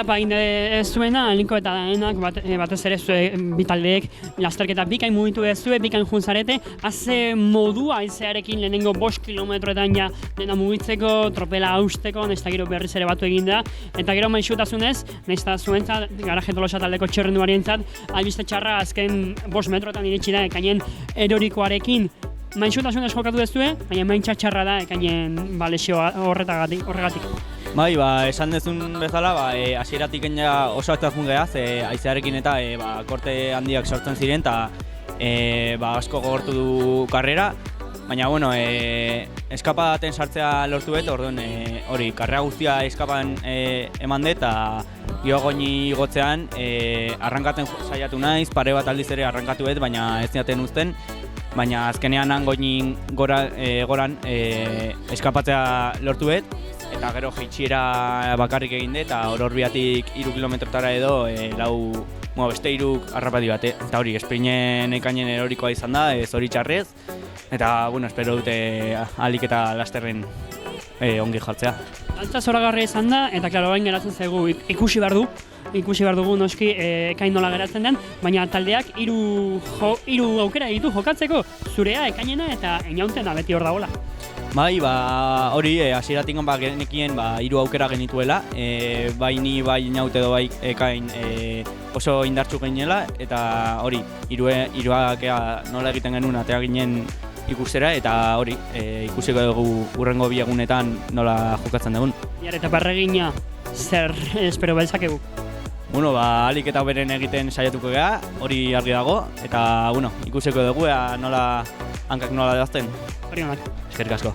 etapa egin ez zuena, Alinko eta Daenak batez ere bitaldeek lasterketa bikain mugitu ez zuen, bikain juntzarete, haze modua aizearekin lehenengo 5 kilometroetan ja dena mugitzeko, tropela hausteko, nesta gero berriz ere batu egin da, eta gero maixutasunez, nesta zuentzat, Garaje Tolosa taldeko txerrenduarientzat, albiste txarra azken 5 metroetan iritsi da, ekainen erorikoarekin, maixutasunez jokatu ez zuen, baina maintxa txarra da, ekainen lesio horregatik. Bai, esan dezun bezala, hasieratik oso aktazun gehaz, aizearekin eta korte handiak sortzen ziren, eta asko gogortu du karrera, baina, eskapaten sartzea lortu orduan, hori, karrera guztia eskapan eman dut, eta giogoini gotzean, arrankaten saiatu naiz, pare bat aldiz ere arrankatu dut, baina ez niaten uzten, baina azkenean goinin goran eskapatzea lortu dut, eta gero jeitsiera bakarrik egin dut, eta ororbiatik 3 kilometrotara edo beste 3 harrapati bat, eta hori, esprinen ekainen erorikoa izan da, hori txarrez, eta, espero dute ahalik eta lasterren ongi jartzea. Altza zoragarria izan da, eta klaro, bain geratzen zaigu ikusi behar dugu noski ekain nola geratzen den, baina taldeak 3 aukera ditu jokatzeko, zurea, ekainena eta inauntena beti hor dagoela. Bai, hori, hasieratik genekien 3 aukera genituela, bai ni, bai inaut edo bai ekain oso indartsu ginela, eta hori, 3ak nola egiten genuen atea ginen ikustera, eta hori, ikusiko dugu hurrengo 2 egunetan nola jokatzen dugun. Eta barregina, zer espero beltzakegu? Ahalik eta beren egiten saiatuko geha, hori argi dago, eta ikusiko dugu nola hankak nola dazten. Hori honak. Eskerrik asko.